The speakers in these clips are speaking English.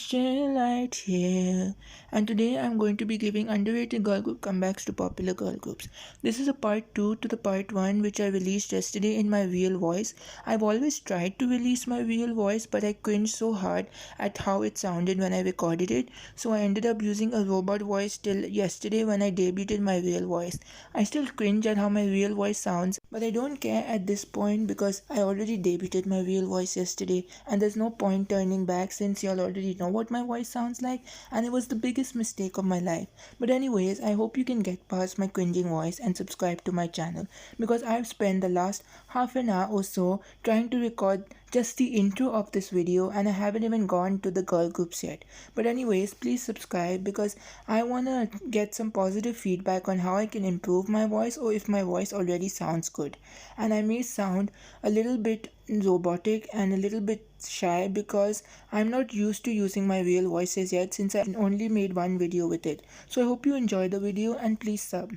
still right here. And today I'm going to be giving underrated girl group comebacks to popular girl groups. This is a part 2 to the part 1 which I released yesterday in my real voice. I've always tried to release my real voice, but I cringed so hard at how it sounded when I recorded it, so I ended up using a robot voice till yesterday when I debuted my real voice. I still cringe at how my real voice sounds, but I don't care at this point because I already debuted my real voice yesterday and there's no point turning back since y'all already know what my voice sounds like, and it was the biggest mistake of my life. But anyways, I hope you can get past my cringing voice and subscribe to my channel because I've spent the last half an hour or so trying to record just the intro of this video and I haven't even gone to the girl groups yet. But anyways, please subscribe because I want to get some positive feedback on how I can improve my voice or if my voice already sounds good. And I may sound a little bit robotic and a little bit shy because I'm not used to using my real voices yet since I only made one video with it. So I hope you enjoy the video and please sub.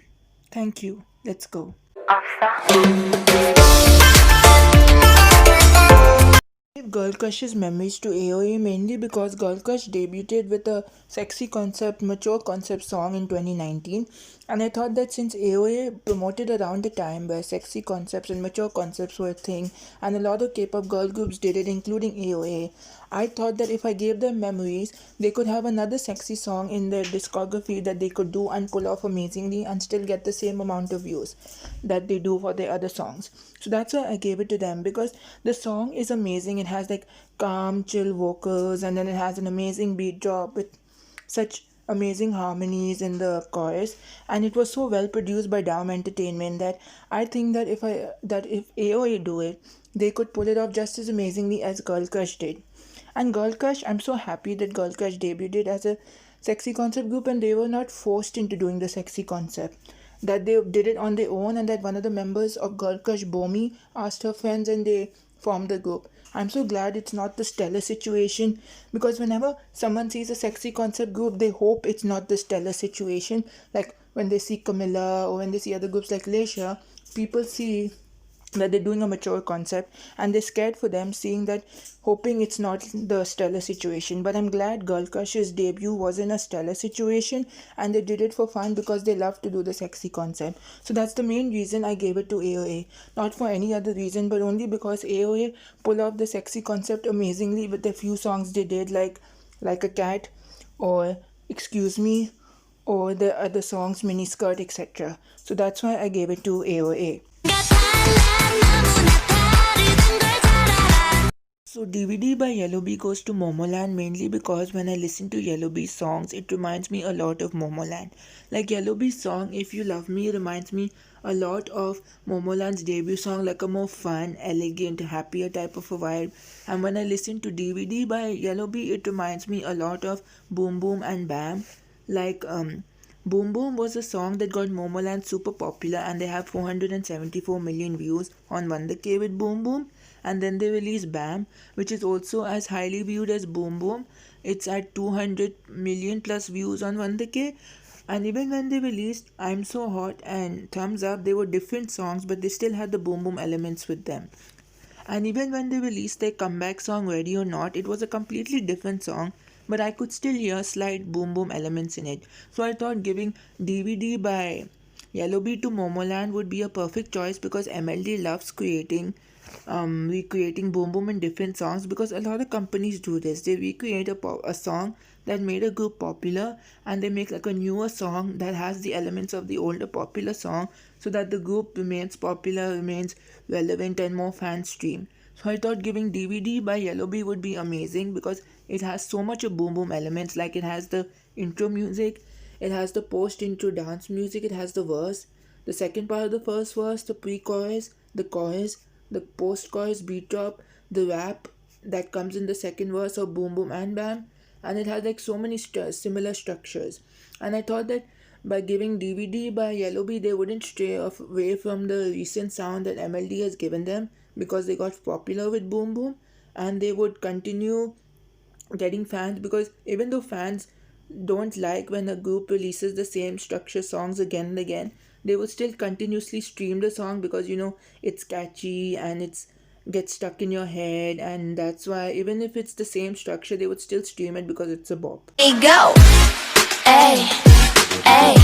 Thank you. Let's go. Gave Girl Crush's memories to AOA mainly because Girl Crush debuted with a sexy concept, mature concept song in 2019, and I thought that since AOA promoted around the time where sexy concepts and mature concepts were a thing, and a lot of K-pop girl groups did it, including AOA, I thought that if I gave them memories, they could have another sexy song in their discography that they could do and pull off amazingly and still get the same amount of views that they do for their other songs. So that's why I gave it to them because the song is amazing. It has like calm, chill vocals, and then it has an amazing beat drop with such amazing harmonies in the chorus, and it was so well produced by Dam Entertainment that I think that if AOA do it, they could pull it off just as amazingly as Girl Crush did. And Girl Crush, I'm so happy that Girl Crush debuted as a sexy concept group and they were not forced into doing the sexy concept. That they did it on their own and that one of the members of Girl Crush, Bomi, asked her friends and they formed the group. I'm so glad it's not the Stellar situation because whenever someone sees a sexy concept group, they hope it's not the Stellar situation. Like when they see Camilla or when they see other groups like Leisha, people see that they're doing a mature concept and they're scared for them seeing that, hoping it's not the Stellar situation. But I'm glad Girl Crush's debut was in a Stellar situation and they did it for fun because they love to do the sexy concept. So that's the main reason I gave it to AOA, not for any other reason but only because AOA pull off the sexy concept amazingly with the few songs they did, like a cat or excuse me or the other songs Miniskirt, etc. So that's why I gave it to AOA. So DVD by Yellowbee goes to Momoland mainly because when I listen to Yellowbee's songs, it reminds me a lot of Momoland. Like Yellowbee's song If You Love Me reminds me a lot of Momoland's debut song, like a more fun, elegant, happier type of a vibe. And when I listen to DVD by Yellowbee, it reminds me a lot of Boom Boom and Bam. Like Boom Boom was a song that got Momoland super popular and they have 474 million views on Wonder K with Boom Boom. And then they released Bam, which is also as highly viewed as Boom Boom. It's at 200 million plus views on Wonder K. And even when they released I'm So Hot and Thumbs Up, they were different songs but they still had the Boom Boom elements with them. And even when they released their comeback song Ready or Not, it was a completely different song, but I could still hear slight boom boom elements in it. So I thought giving DVD by Yellowbee to Momoland would be a perfect choice because MLD loves recreating boom boom in different songs because a lot of companies do this. They recreate a song that made a group popular and they make like a newer song that has the elements of the older popular song so that the group remains popular, remains relevant and more fans stream. So I thought giving DVD by Yellowbee would be amazing because it has so much of boom boom elements. Like it has the intro music, it has the post intro dance music, it has the verse, the second part of the first verse, the pre-chorus, the chorus, the post-chorus beat drop, the rap that comes in the second verse of Boom Boom and Bam, and it has like so many similar structures. And I thought that by giving DVD by Yellowbee, they wouldn't stray away from the recent sound that MLD has given them because they got popular with Boom Boom, and they would continue getting fans because even though fans don't like when a group releases the same structure songs again and again, they would still continuously stream the song because it's catchy and get stuck in your head, and that's why even if it's the same structure, they would still stream it because it's a bop. Hey, go. Hey, hey.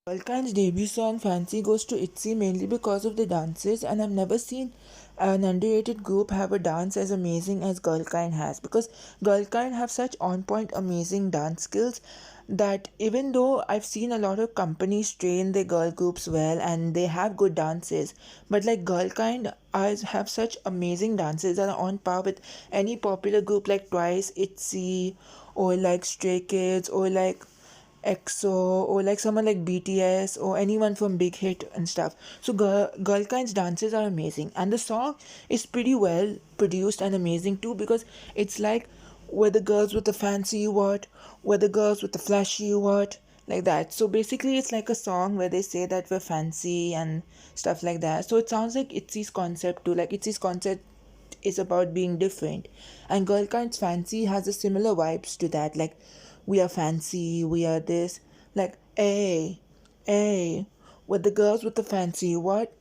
Girlkind's debut song Fancy goes to ITZY mainly because of the dances, and I've never seen an underrated group have a dance as amazing as Girlkind has, because Girlkind have such on point amazing dance skills that even though I've seen a lot of companies train their girl groups well and they have good dances, but like Girlkind have such amazing dances that are on par with any popular group like Twice, ITZY, or like Stray Kids, or like EXO, or like someone like BTS, or anyone from Big Hit and stuff. So Girlkind's dances are amazing, and the song is pretty well produced and amazing too, because it's like we're the girls with the fancy what, we're the girls with the flashy what, like that. So basically, it's like a song where they say that we're fancy and stuff like that. So it sounds like ITZY's concept too. Like ITZY's concept is about being different, and Girlkind's fancy has a similar vibes to that. Like we are fancy, we are this, like hey, with the girls with the fancy what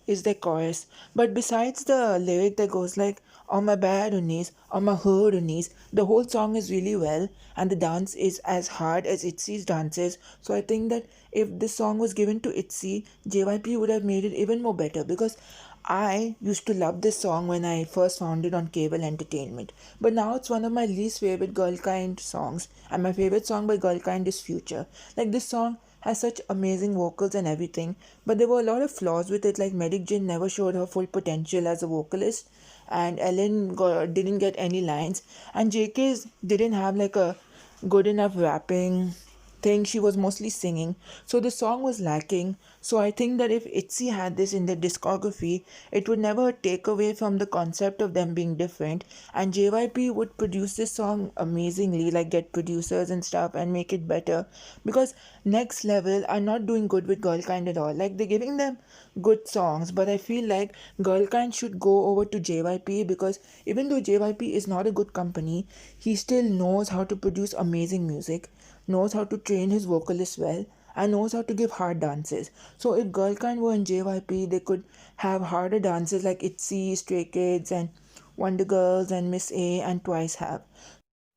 is the chorus. But besides the lyric that goes like on my bed or knees, on my hood or knees, the whole song is really well, and the dance is as hard as ITZY's dances. So I think that if this song was given to ITZY, JYP would have made it even more better, because I used to love this song when I first found it on cable entertainment. But now it's one of my least favorite Girlkind songs. And my favorite song by Girlkind is Future. Like this song has such amazing vocals and everything, but there were a lot of flaws with it. Like Medic Jin never showed her full potential as a vocalist, and didn't get any lines, and JK's didn't have like a good enough rapping thing. She was mostly singing, so the song was lacking. So I think that if ITZY had this in their discography, it would never take away from the concept of them being different, and JYP would produce this song amazingly, like get producers and stuff and make it better, because Next Level are not doing good with Girlkind at all. Like they're giving them good songs, but I feel like Girlkind should go over to JYP, because even though JYP is not a good company, he still knows how to produce amazing music, knows how to train his vocalists well, and knows how to give hard dances. So if Girlkind were in JYP, they could have harder dances like ITZY, Stray Kids, and Wonder Girls, and Miss A, and Twice have.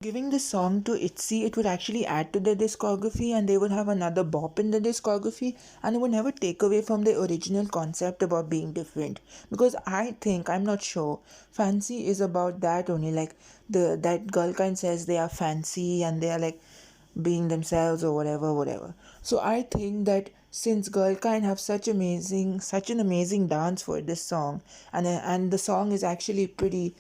Giving this song to ITZY, it would actually add to their discography, and they would have another bop in the discography, and it would never take away from the original concept about being different. Because I think, I'm not sure, fancy is about that only. Like that Girlkind says they are fancy and they are like being themselves or whatever. So I think that since Girlkind have such an amazing dance for this song, and the song is actually pretty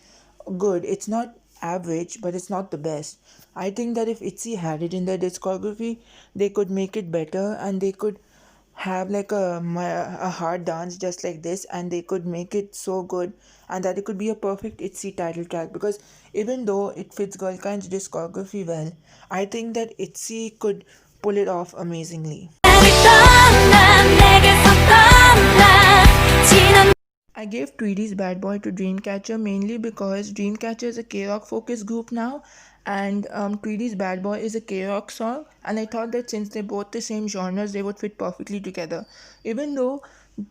good. It's not average, but it's not the best. I think that if ITZY had it in their discography, they could make it better, and they could have like a hard dance just like this, and they could make it so good, and that it could be a perfect ITZY title track, because even though it fits Girlkind's discography well, I think that ITZY could pull it off amazingly. I gave Tweedy's Bad Boy to Dreamcatcher mainly because Dreamcatcher is a K-rock focused group now, and Tweedy's Bad Boy is a K-rock song, and I thought that since they're both the same genres, they would fit perfectly together. Even though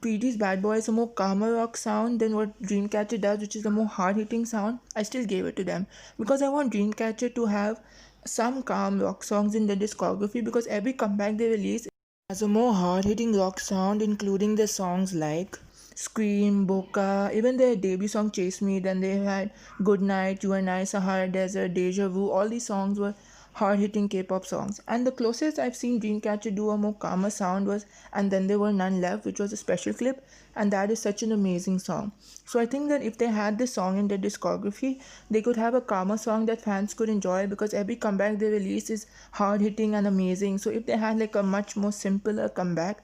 Tweedy's Bad Boy is a more calmer rock sound than what Dreamcatcher does, which is a more hard-hitting sound, I still gave it to them because I want Dreamcatcher to have some calm rock songs in their discography, because every comeback they release has a more hard-hitting rock sound, including their songs like Scream, Boca, even their debut song Chase Me, then they had Good Night, You and I, Sahara Desert, Deja Vu. All these songs were hard-hitting K-pop songs. And the closest I've seen Dreamcatcher do a more calmer sound was And Then There Were None Left, which was a special clip, and that is such an amazing song. So I think that if they had this song in their discography, they could have a calmer song that fans could enjoy, because every comeback they release is hard-hitting and amazing. So if they had like a much more simpler comeback,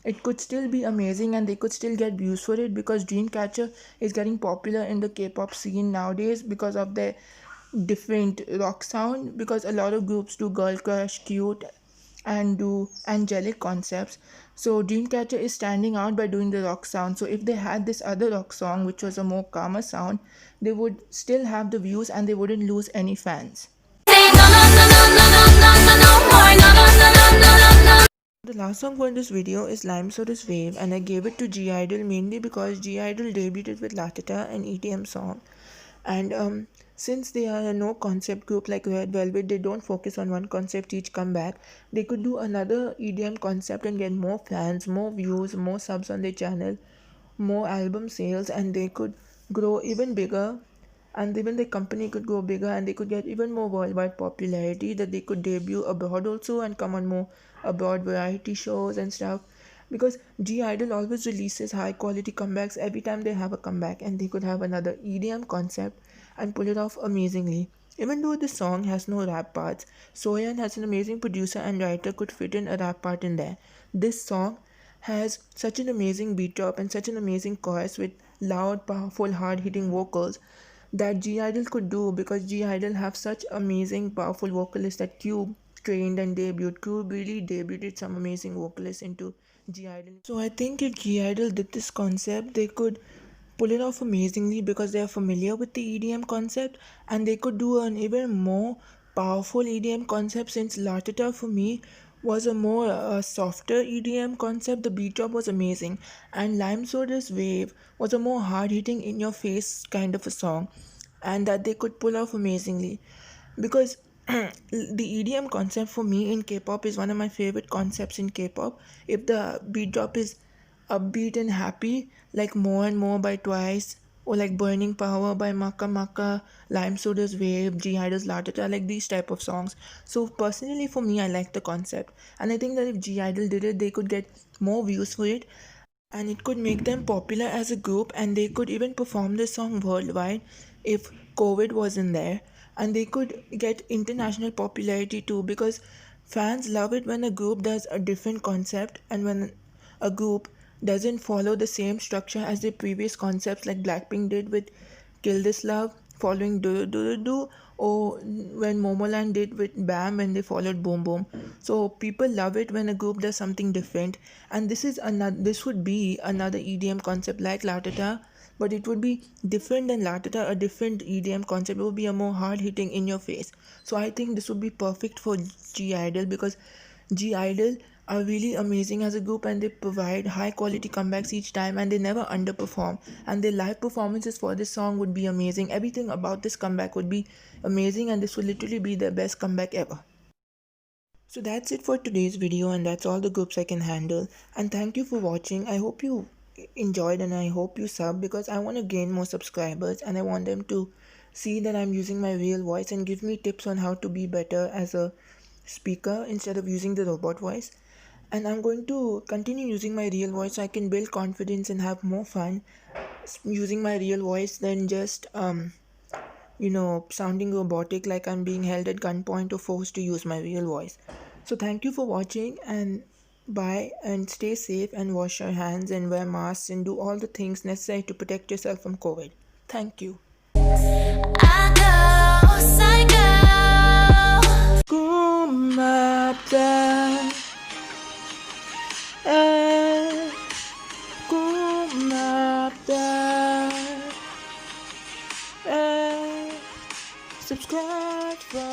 it could still be amazing and they could still get views for it, because Dreamcatcher is getting popular in the K-pop scene nowadays because of their different rock sound, because a lot of groups do girl crush, cute, and do angelic concepts. So Dreamcatcher is standing out by doing the rock sound. So if they had this other rock song which was a more calmer sound, they would still have the views and they wouldn't lose any fans. The last song for this video is Lime Soda's Wave, and I gave it to (G)I-DLE mainly because (G)I-DLE debuted with Latata, an EDM song. And since they are a no concept group like Red Velvet, they don't focus on one concept each comeback. They could do another EDM concept and get more fans, more views, more subs on their channel, more album sales, and they could grow even bigger, and even the company could go bigger, and they could get even more worldwide popularity, that they could debut abroad also and come on more abroad variety shows and stuff, because (G)I-DLE always releases high quality comebacks every time they have a comeback, and they could have another EDM concept and pull it off amazingly. Even though the song has no rap parts, Soyeon has an amazing producer and writer could fit in a rap part in there. This song has such an amazing beat drop and such an amazing chorus with loud, powerful, hard-hitting vocals that (G)I-DLE could do, because (G)I-DLE have such amazing, powerful vocalists that Cube trained and debuted. Cube really debuted some amazing vocalists into (G)I-DLE. So I think if (G)I-DLE did this concept, they could pull it off amazingly because they are familiar with the EDM concept, and they could do an even more powerful EDM concept, since Latata for me was a more softer EDM concept. The beat drop was amazing, and Lime Soda's Wave was a more hard hitting, in your face kind of a song, and that they could pull off amazingly, because the EDM concept for me in K-pop is one of my favorite concepts in K-pop. If the beat drop is upbeat and happy, like More and More by Twice, or like Burning Power by Maka Maka, Lime Soda's Wave, (G)I-DLE's Latata, like these type of songs. So personally for me, I like the concept, and I think that if (G)I-DLE did it, they could get more views for it, and it could make them popular as a group, and they could even perform this song worldwide if COVID wasn't there, and they could get international popularity too, because fans love it when a group does a different concept, and when a group doesn't follow the same structure as their previous concepts, like Blackpink did with Kill This Love following Do Do Do Do, or when Momoland did with Bam when they followed Boom Boom. So people love it when a group does something different, and this would be another EDM concept like Latata, but it would be different than Latata, a different EDM concept. It would be a more hard hitting, in your face. So I think this would be perfect for (G)I-DLE, because (G)I-DLE are really amazing as a group, and they provide high quality comebacks each time, and they never underperform, and their live performances for this song would be amazing. Everything about this comeback would be amazing, and this would literally be their best comeback ever. So that's it for today's video, and that's all the groups I can handle, and thank you for watching. I hope you enjoyed, and I hope you sub, because I want to gain more subscribers, and I want them to see that I'm using my real voice and give me tips on how to be better as a speaker instead of using the robot voice. And I'm going to continue using my real voice so I can build confidence and have more fun using my real voice than just sounding robotic like I'm being held at gunpoint or forced to use my real voice. So thank you for watching, and bye, and stay safe, and wash your hands and wear masks and do all the things necessary to protect yourself from COVID. Thank you. I go psycho. Kumapta, kumapta, subscribe for